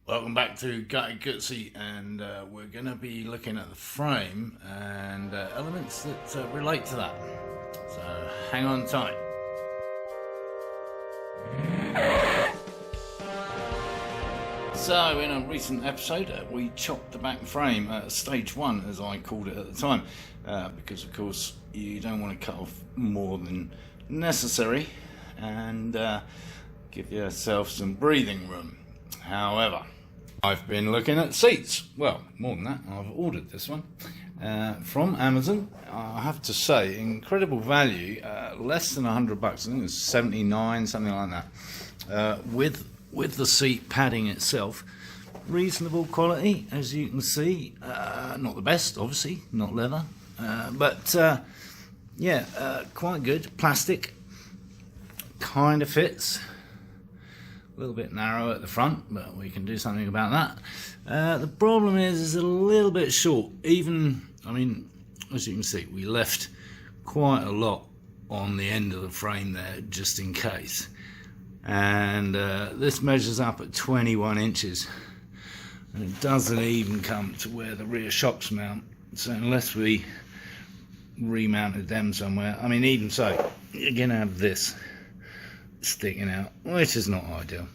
Welcome back to Moto Guzzi, and we're going to be looking at the frame and elements that relate to that. So hang on tight. So in a recent episode, we chopped the back frame at stage 1, as I called it at the time, because of course you don't want to cut off more than necessary and give yourself some breathing room. However, I've been looking at seats. Well, more than that, I've ordered this one from Amazon. I have to say, incredible value, less than $100. I think it's 79, something like that. With the seat padding itself, reasonable quality, as you can see. Not the best, obviously, not leather, but quite good. Plastic, kind of fits. A little bit narrow at the front, but we can do something about that. The problem is it's a little bit short. As you can see, we left quite a lot on the end of the frame there, just in case. And this measures up at 21 inches. And it doesn't even come to where the rear shocks mount. So unless we remounted them somewhere, even so, you're going to have this sticking out, which is not ideal.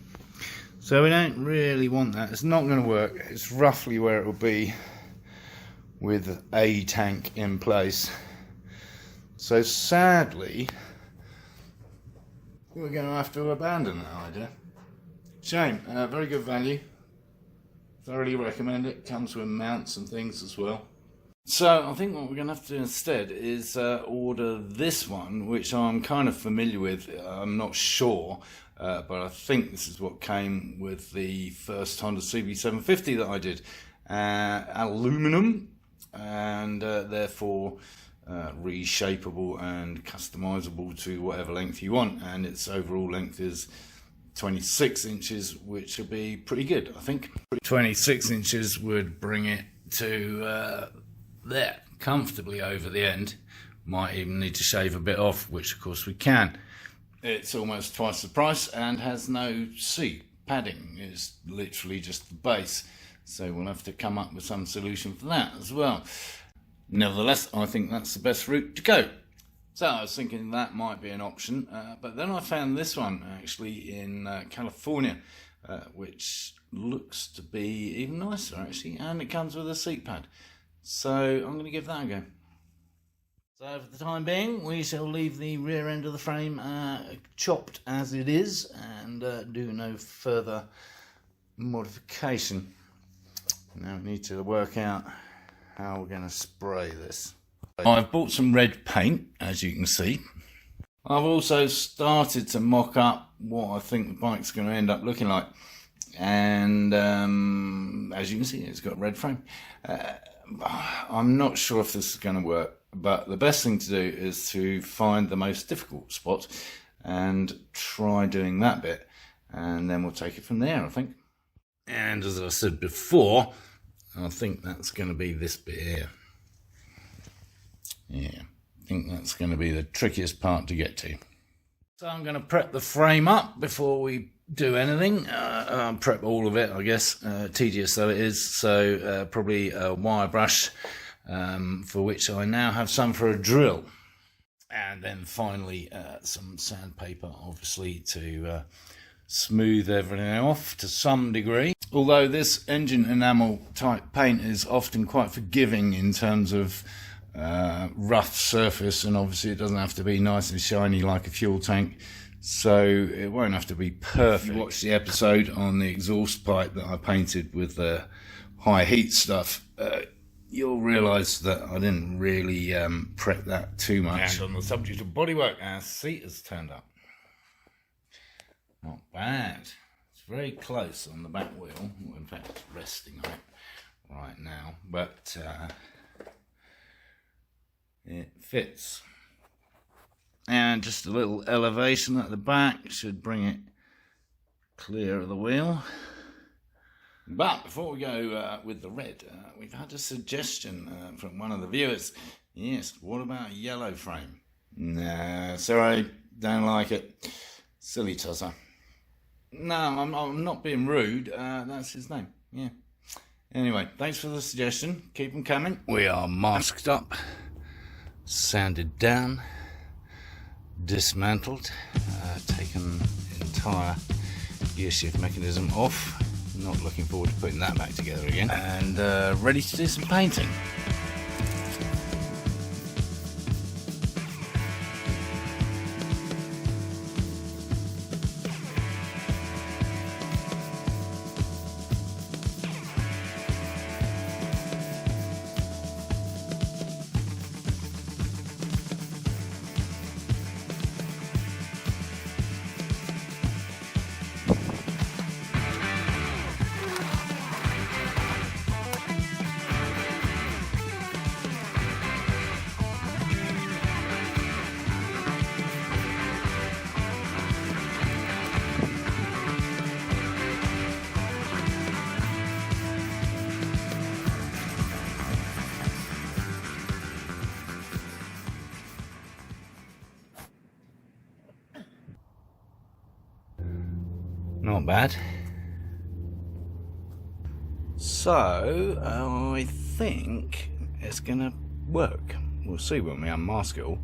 So we don't really want that. It's not going to work. It's roughly where it will be with a tank in place. So sadly, we're going to have to abandon that idea. Shame. Very good value. Thoroughly recommend it. Comes with mounts and things as well. So I think what we're going to have to do instead is order this one, which I'm kind of familiar with. I'm not sure, but I think this is what came with the first Honda CB750 that I did. Aluminum, and therefore reshapeable and customizable to whatever length you want. And its overall length is 26 inches, which would be pretty good, I think. 26 inches would bring it to there, comfortably over the end. Might even need to shave a bit off, which of course we can. It's almost twice the price and has no seat padding. It's literally just the base, so we'll have to come up with some solution for that as well. Nevertheless, I think that's the best route to go. So I was thinking that might be an option, but then I found this one actually in California, which looks to be even nicer actually, and it comes with a seat pad. So I'm going to give that a go. So for the time being, we shall leave the rear end of the frame chopped as it is and do no further modification. Now we need to work out how we're going to spray this. I've bought some red paint, as you can see. I've also started to mock up what I think the bike's going to end up looking like. And as you can see, it's got a red frame. I'm not sure if this is going to work, but the best thing to do is to find the most difficult spot and try doing that bit, and then we'll take it from there, I think. And as I said before, I think that's going to be this bit here. Yeah, I think that's going to be the trickiest part to get to. So I'm going to prep the frame up before we do anything. Prep all of it, I guess, tedious though it is. So probably a wire brush, for which I now have some for a drill. And then finally some sandpaper, obviously, to smooth everything off to some degree. Although this engine enamel type paint is often quite forgiving in terms of rough surface, and obviously it doesn't have to be nice and shiny like a fuel tank, so it won't have to be perfect. If you watch the episode on the exhaust pipe that I painted with the high heat stuff, you'll realise that I didn't really prep that too much. And on the subject of bodywork, our seat has turned up. Not bad. It's very close on the back wheel. Well, in fact, it's resting on it right now, but it fits. And just a little elevation at the back should bring it clear of the wheel. But before we go with the red, we've had a suggestion from one of the viewers. Yes, what about a yellow frame? Nah, sorry, don't like it. Silly tosser. No, I'm not being rude. That's his name. Yeah. Anyway, thanks for the suggestion. Keep them coming. We are masked up, sanded down, dismantled, taken entire gear shift mechanism off. Not looking forward to putting that back together again. And ready to do some painting. Not bad. So, I think it's gonna work. We'll see when we unmask it all.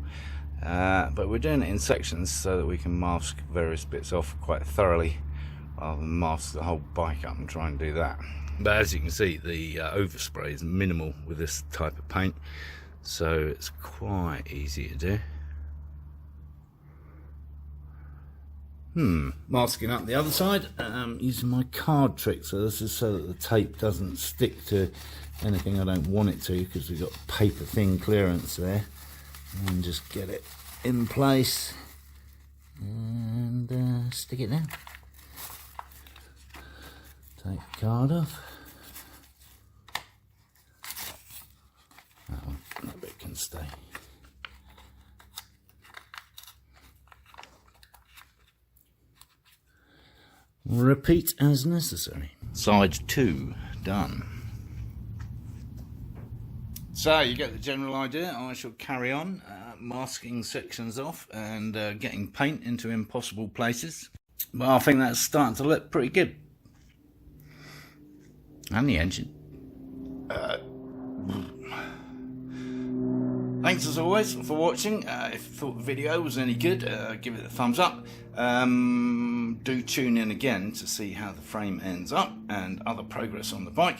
But we're doing it in sections so that we can mask various bits off quite thoroughly, rather than mask the whole bike up and try and do that. But as you can see, the overspray is minimal with this type of paint, so it's quite easy to do. Masking up the other side using my card trick. So this is so that the tape doesn't stick to anything I don't want it to, because we've got paper thin clearance there. And just get it in place and stick it down. Take the card off. That bit can stay. Repeat as necessary. Side 2 done. So you get the general idea. I shall carry on masking sections off and getting paint into impossible places. But I think that's starting to look pretty good. And the engine. Thanks as always for watching. If you thought the video was any good, give it a thumbs up. Do tune in again to see how the frame ends up and other progress on the bike.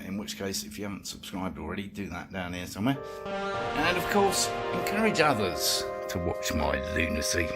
In which case, if you haven't subscribed already, do that down here somewhere. And of course, encourage others to watch my lunacy.